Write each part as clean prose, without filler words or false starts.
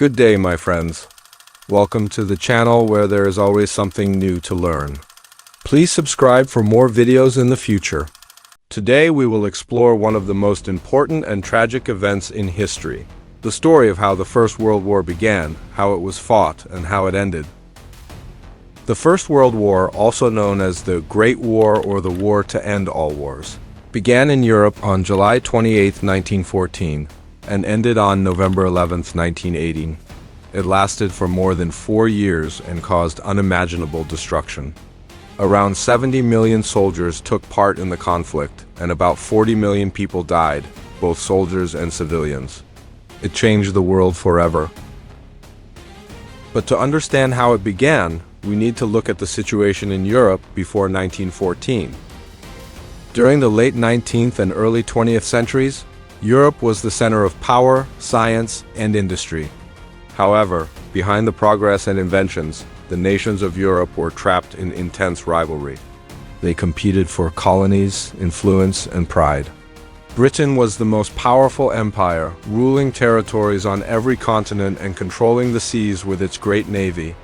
Good day, my friends. Welcome to the channel where there is always something new to learn. Please subscribe for more videos in the future. Today we will explore one of the most important and tragic events in history. The story of how the First World War began, how it was fought, and how it ended. The First World War, also known as the Great War or the War to End All Wars, began in Europe on July 28, 1914, and ended on November 11, 1918. It lasted for more than 4 years and caused unimaginable destruction. Around 70 million soldiers took part in the conflict, and about 40 million people died, both soldiers and civilians. It changed the world forever. But to understand how it began, we need to look at the situation in Europe before 1914. During the late 19th and early 20th centuries, Europe was the center of power, science, and industry. However, behind the progress and inventions, the nations of Europe were trapped in intense rivalry. They competed for colonies, influence, and pride. Britain was the most powerful empire, ruling territories on every continent and controlling the seas with its great navy.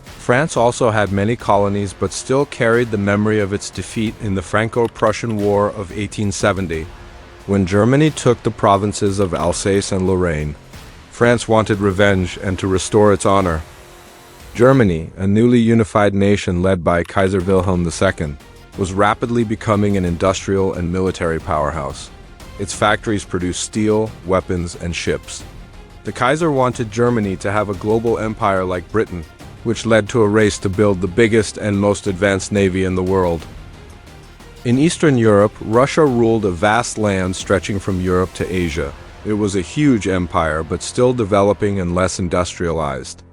France also had many colonies but still carried the memory of its defeat in the Franco-Prussian War of 1870. When Germany took the provinces of Alsace and Lorraine, France wanted revenge and to restore its honor. Germany, a newly unified nation led by Kaiser Wilhelm II, was rapidly becoming an industrial and military powerhouse. Its factories produced steel, weapons, and ships. The Kaiser wanted Germany to have a global empire like Britain, which led to a race to build the biggest and most advanced navy in the world. In Eastern Europe, Russia ruled a vast land stretching from Europe to Asia. It was a huge empire, but still developing and less industrialized.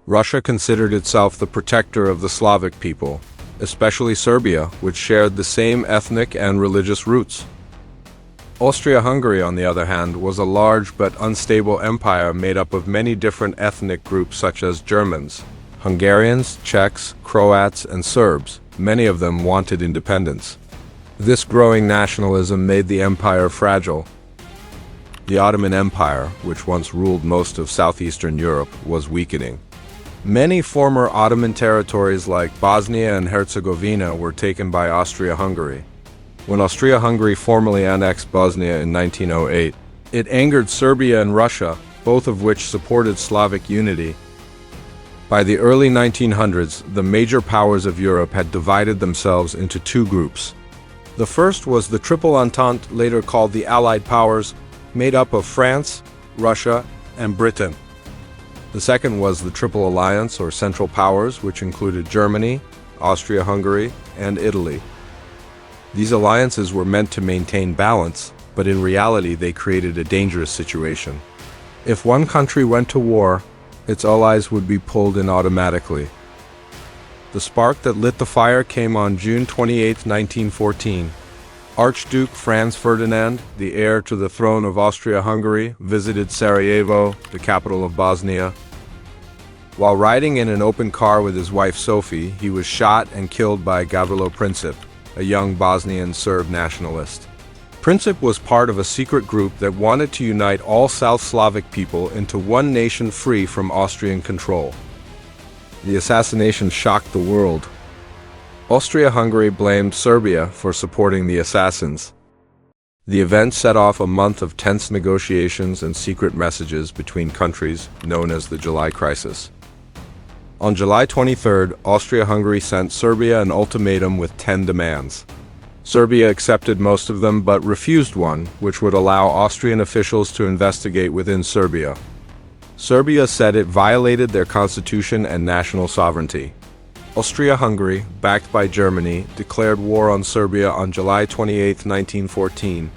Russia considered itself the protector of the Slavic people, especially Serbia, which shared the same ethnic and religious roots. Austria-Hungary, on the other hand, was a large but unstable empire made up of many different ethnic groups such as Germans, Hungarians, Czechs, Croats, and Serbs. Many of them wanted independence. This growing nationalism made the empire fragile. The Ottoman Empire, which once ruled most of southeastern Europe, was weakening. Many former Ottoman territories like Bosnia and Herzegovina were taken by Austria-Hungary. When Austria-Hungary formally annexed Bosnia in 1908, it angered Serbia and Russia, both of which supported Slavic unity. By the early 1900s, the major powers of Europe had divided themselves into two groups. The first was the Triple Entente, later called the Allied Powers, made up of France, Russia, and Britain. The second was the Triple Alliance, or Central Powers, which included Germany, Austria-Hungary, and Italy. These alliances were meant to maintain balance, but in reality they created a dangerous situation. If one country went to war, its allies would be pulled in automatically. The spark that lit the fire came on June 28, 1914. Archduke Franz Ferdinand, the heir to the throne of Austria-Hungary, visited Sarajevo, the capital of Bosnia. While riding in an open car with his wife Sophie, he was shot and killed by Gavrilo Princip, a young Bosnian Serb nationalist. Princip was part of a secret group that wanted to unite all South Slavic people into one nation free from Austrian control. The assassination shocked the world. Austria-Hungary blamed Serbia for supporting the assassins. The event set off a month of tense negotiations and secret messages between countries, known as the July Crisis. On July 23rd, Austria-Hungary sent Serbia an ultimatum with 10 demands. Serbia accepted most of them but refused one, which would allow Austrian officials to investigate within Serbia. Serbia said it violated their constitution and national sovereignty. Austria-Hungary, backed by Germany, declared war on Serbia on July 28, 1914.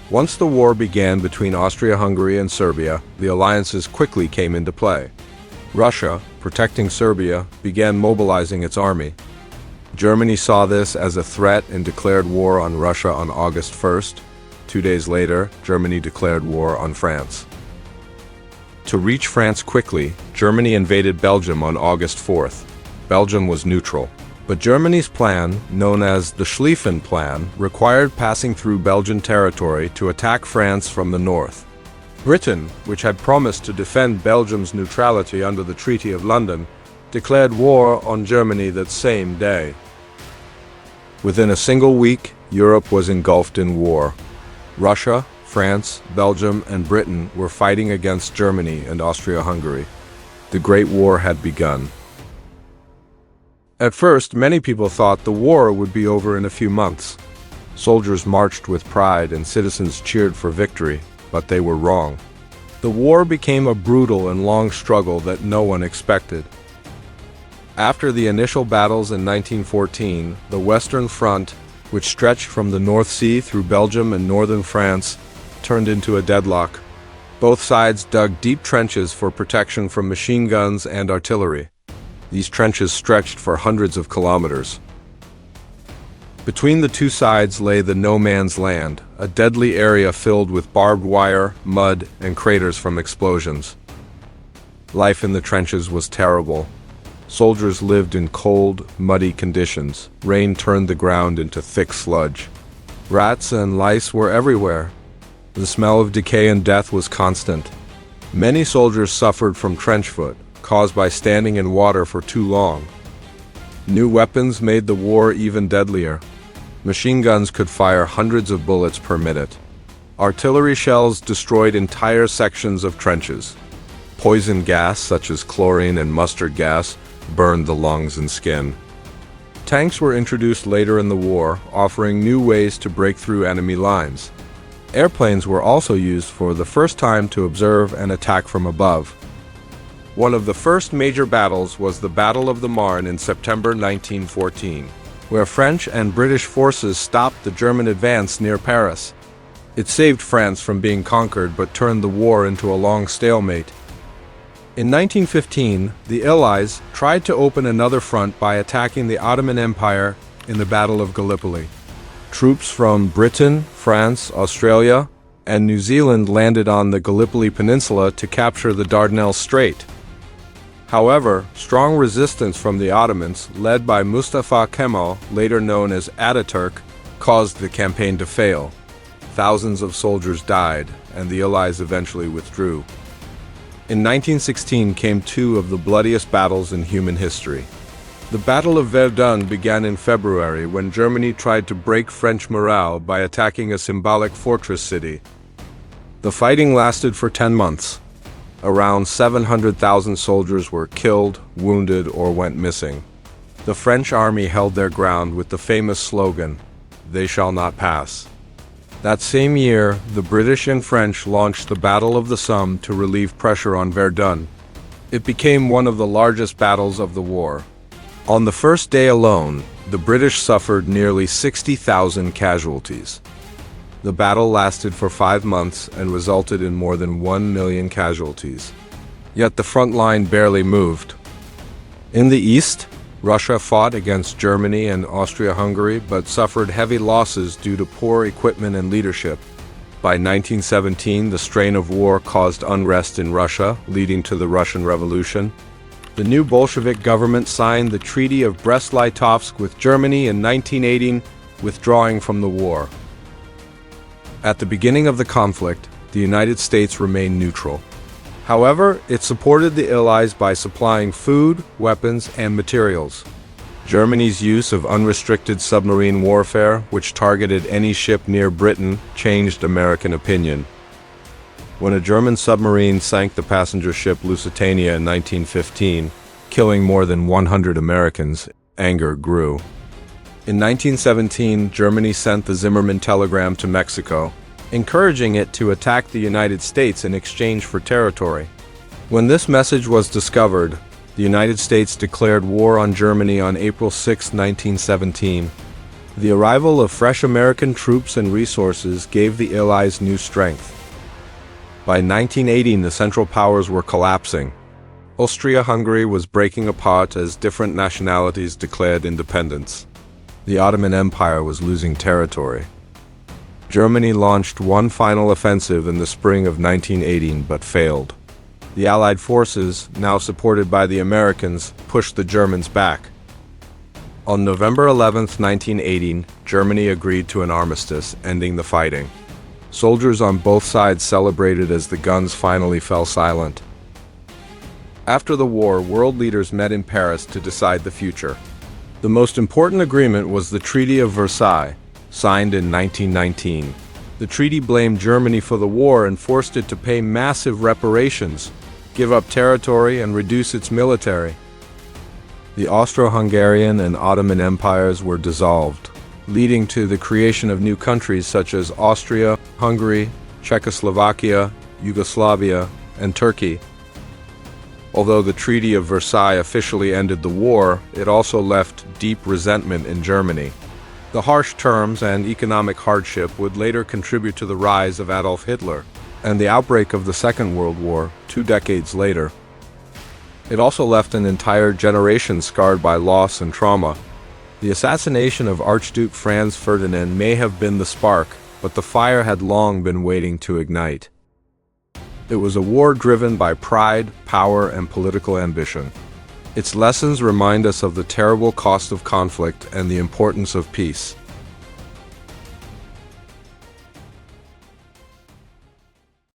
Once the war began between Austria-Hungary and Serbia, the alliances quickly came into play. Russia, protecting Serbia, began mobilizing its army. Germany saw this as a threat and declared war on Russia on August 1st. 2 days later, Germany declared war on France. To reach France quickly, Germany invaded Belgium on August 4th. Belgium was neutral, but Germany's plan, known as the Schlieffen Plan, required passing through Belgian territory to attack France from the north. Britain, which had promised to defend Belgium's neutrality under the Treaty of London, declared war on Germany that same day. Within a single week, Europe was engulfed in war. Russia, France, Belgium, and Britain were fighting against Germany and Austria-Hungary. The Great War had begun. At first, many people thought the war would be over in a few months. Soldiers marched with pride and citizens cheered for victory, but they were wrong. The war became a brutal and long struggle that no one expected. After the initial battles in 1914, the Western Front, which stretched from the North Sea through Belgium and northern France, turned into a deadlock. Both sides dug deep trenches for protection from machine guns and artillery. These trenches stretched for hundreds of kilometers. Between the two sides lay the no man's land, a deadly area filled with barbed wire, mud, and craters from explosions. Life in the trenches was terrible. Soldiers lived in cold, muddy conditions. Rain turned the ground into thick sludge. Rats and lice were everywhere. The smell of decay and death was constant. Many soldiers suffered from trench foot, caused by standing in water for too long. New weapons made the war even deadlier. Machine guns could fire hundreds of bullets per minute. Artillery shells destroyed entire sections of trenches. Poison gas, such as chlorine and mustard gas, burned the lungs and skin. Tanks were introduced later in the war, offering new ways to break through enemy lines. Airplanes were also used for the first time to observe and attack from above. One of the first major battles was the Battle of the Marne in September 1914, where French and British forces stopped the German advance near Paris. It saved France from being conquered but turned the war into a long stalemate. In 1915, the Allies tried to open another front by attacking the Ottoman Empire in the Battle of Gallipoli. Troops from Britain, France, Australia, and New Zealand landed on the Gallipoli Peninsula to capture the Dardanelles Strait. However, strong resistance from the Ottomans, led by Mustafa Kemal, later known as Ataturk, caused the campaign to fail. Thousands of soldiers died, and the Allies eventually withdrew. In 1916 came two of the bloodiest battles in human history. The Battle of Verdun began in February when Germany tried to break French morale by attacking a symbolic fortress city. The fighting lasted for 10 months. Around 700,000 soldiers were killed, wounded, or went missing. The French army held their ground with the famous slogan, "They shall not pass." That same year, the British and French launched the Battle of the Somme to relieve pressure on Verdun. It became one of the largest battles of the war. On the first day alone, the British suffered nearly 60,000 casualties. The battle lasted for 5 months and resulted in more than 1 million casualties. Yet the front line barely moved. In the east, Russia fought against Germany and Austria-Hungary but suffered heavy losses due to poor equipment and leadership. By 1917, the strain of war caused unrest in Russia, leading to the Russian Revolution. The new Bolshevik government signed the Treaty of Brest-Litovsk with Germany in 1918, withdrawing from the war. At the beginning of the conflict, the United States remained neutral. However, it supported the Allies by supplying food, weapons, and materials. Germany's use of unrestricted submarine warfare, which targeted any ship near Britain, changed American opinion. When a German submarine sank the passenger ship Lusitania in 1915, killing more than 100 Americans, anger grew. In 1917, Germany sent the Zimmermann telegram to Mexico, encouraging it to attack the United States in exchange for territory. When this message was discovered, the United States declared war on Germany on April 6, 1917. The arrival of fresh American troops and resources gave the Allies new strength. By 1918, the Central Powers were collapsing. Austria-Hungary was breaking apart as different nationalities declared independence. The Ottoman Empire was losing territory. Germany launched one final offensive in the spring of 1918 but failed. The Allied forces, now supported by the Americans, pushed the Germans back. On November 11, 1918, Germany agreed to an armistice, ending the fighting. Soldiers on both sides celebrated as the guns finally fell silent. After the war, world leaders met in Paris to decide the future. The most important agreement was the Treaty of Versailles, signed in 1919. The treaty blamed Germany for the war and forced it to pay massive reparations, give up territory, and reduce its military. The Austro-Hungarian and Ottoman empires were dissolved, leading to the creation of new countries such as Austria, Hungary, Czechoslovakia, Yugoslavia, and Turkey. Although the Treaty of Versailles officially ended the war, it also left deep resentment in Germany. The harsh terms and economic hardship would later contribute to the rise of Adolf Hitler and the outbreak of the Second World War 2 decades later. It also left an entire generation scarred by loss and trauma. The assassination of Archduke Franz Ferdinand may have been the spark, but the fire had long been waiting to ignite. It was a war driven by pride, power, and political ambition. Its lessons remind us of the terrible cost of conflict and the importance of peace.